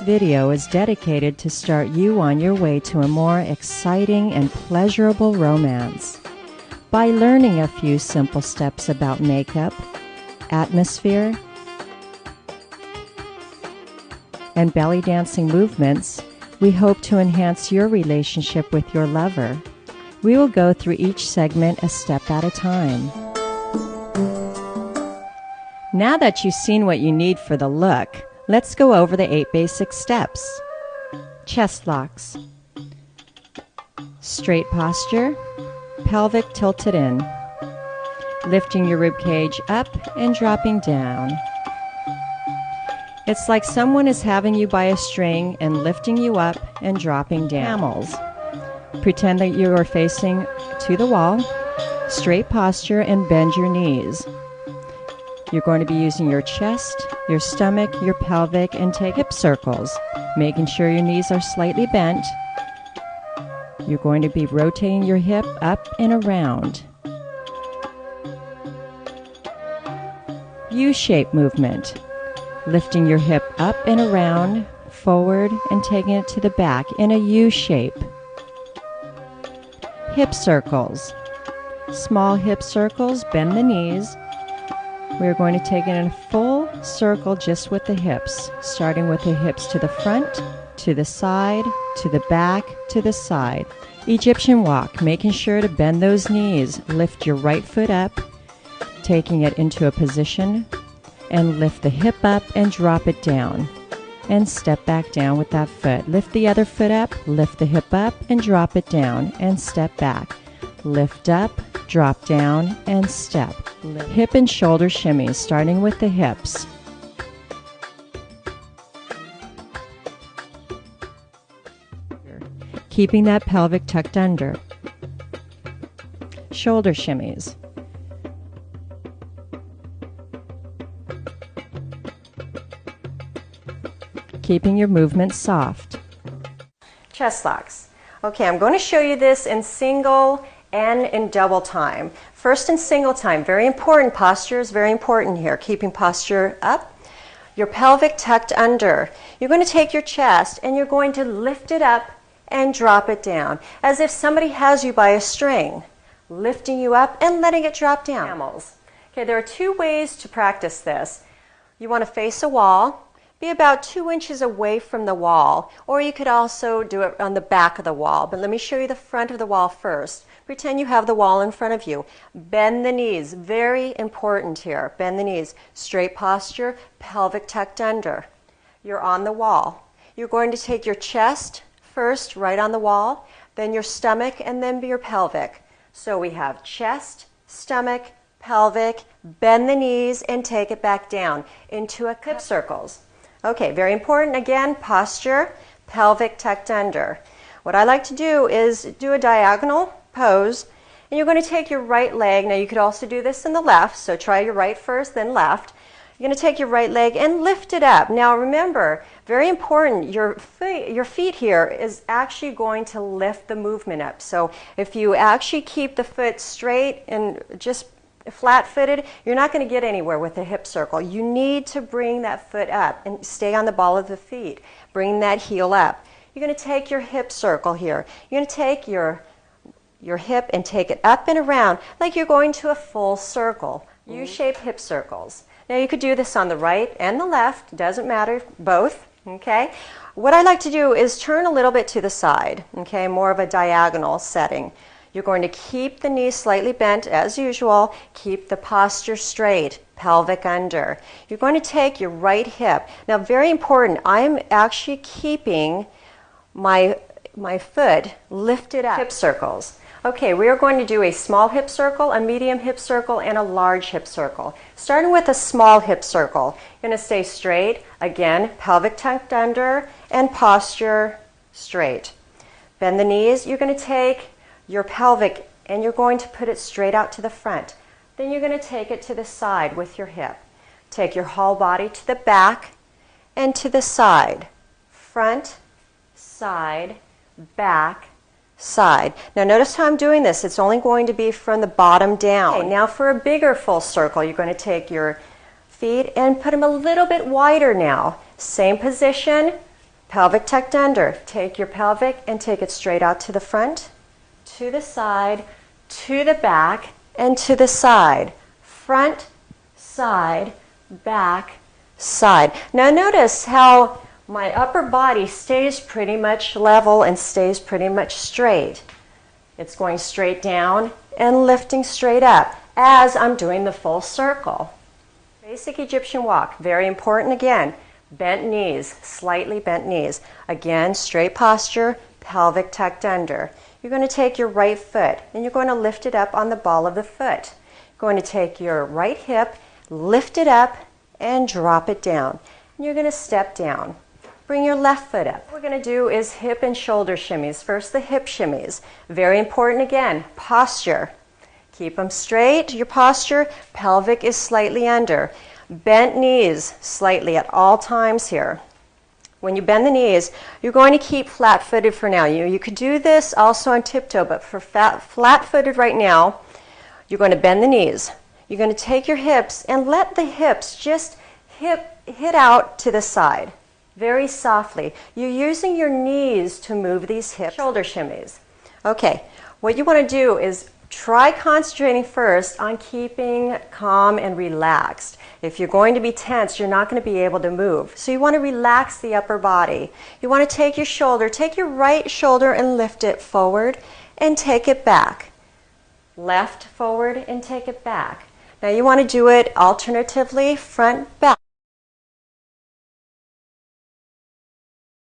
video is dedicated to start you on your way to a more exciting and pleasurable romance. By learning a few simple steps about makeup, atmosphere, and belly dancing movements, we hope to enhance your relationship with your lover. We will go through each segment a step at a time. Now that you've seen what you need for the look, let's go over the 8 basic steps. Chest locks. Straight posture, pelvic tilted in. Lifting your rib cage up and dropping down. It's like someone is having you by a string and lifting you up and dropping down. Camels. Pretend that you are facing to the wall. Straight posture and bend your knees. You're going to be using your chest, your stomach, your pelvic, and take hip circles, making sure your knees are slightly bent. You're going to be rotating your hip up and around. U-shape movement. Lifting your hip up and around, forward, and taking it to the back in a U shape. Hip circles. Small hip circles, bend the knees. We're going to take it in a full circle just with the hips, starting with the hips to the front, to the side, to the back, to the side. Egyptian walk, making sure to bend those knees. Lift your right foot up, taking it into a position, and lift the hip up and drop it down. And step back down with that foot. Lift the other foot up, lift the hip up, and drop it down, and step back. Lift up, drop down, and step. Hip and shoulder shimmies, starting with the hips. Keeping that pelvic tucked under. Shoulder shimmies. Keeping your movement soft. Chest locks. Okay, I'm going to show you this in single and in double time. First in single time, very important. Posture is very important here. Keeping posture up. Your pelvic tucked under. You're going to take your chest and you're going to lift it up and drop it down, as if somebody has you by a string, lifting you up and letting it drop down. Camels. Okay, there are 2 ways to practice this. You want to face a wall. Be about 2 inches away from the wall, or you could also do it on the back of the wall. But let me show you the front of the wall first. Pretend you have the wall in front of you. Bend the knees, very important here. Bend the knees, straight posture, pelvic tucked under. You're on the wall. You're going to take your chest first, right on the wall, then your stomach, and then your pelvic. So we have chest, stomach, pelvic, bend the knees, and take it back down into a hip circles. Okay, very important. Again, posture, pelvic tucked under. What I like to do is do a diagonal pose, and you're going to take your right leg. Now you could also do this in the left, so try your right first, then left. You're going to take your right leg and lift it up. Now remember, very important, your feet here is actually going to lift the movement up. So if you actually keep the foot straight and just flat-footed, you're not going to get anywhere with a hip circle. You need to bring that foot up and stay on the ball of the feet. Bring that heel up. You're going to take your hip circle here. You're going to take your hip and take it up and around like you're going to a full circle. U-shaped hip circles. Now you could do this on the right and the left. Doesn't matter, both. Okay. What I like to do is turn a little bit to the side. Okay, more of a diagonal setting. You're going to keep the knees slightly bent as usual. Keep the posture straight, pelvic under. You're going to take your right hip. Now, very important, I'm actually keeping my foot lifted up. Hip circles. Okay, we are going to do a small hip circle, a medium hip circle, and a large hip circle. Starting with a small hip circle. You're going to stay straight. Again, pelvic tucked under and posture straight. Bend the knees. You're going to take your pelvic and you're going to put it straight out to the front. Then you're going to take it to the side with your hip. Take your whole body to the back and to the side. Front, side, back, side. Now notice how I'm doing this. It's only going to be from the bottom down. Okay, now for a bigger full circle, you're going to take your feet and put them a little bit wider now. Same position, Pelvic tucked under. Take your pelvic and take it straight out to the front, to the side, to the back, and to the side. Front, side, back, side. Now notice how my upper body stays pretty much level and stays pretty much straight. It's going straight down and lifting straight up as I'm doing the full circle. Basic Egyptian walk, very important again. Bent knees, slightly bent knees. Again, straight posture, pelvic tucked under. You're going to take your right foot and you're going to lift it up on the ball of the foot. You're going to take your right hip, lift it up, and drop it down. And you're going to step down. Bring your left foot up. What we're going to do is hip and shoulder shimmies. First, the hip shimmies. Very important again, posture. Keep them straight, your posture. Pelvic is slightly under. Bent knees slightly at all times here. When you bend the knees, you're going to keep flat-footed for now. You could do this also on tiptoe, but for flat-footed right now, you're going to bend the knees. You're going to take your hips and let the hips just hit out to the side. Very softly. You're using your knees to move these hips. Shoulder shimmies. Okay, what you want to do is try concentrating first on keeping calm and relaxed. If you're going to be tense, you're not going to be able to move. So you want to relax the upper body. You want to take your shoulder, take your right shoulder and lift it forward and take it back. Left forward and take it back. Now you want to do it alternatively, front, back.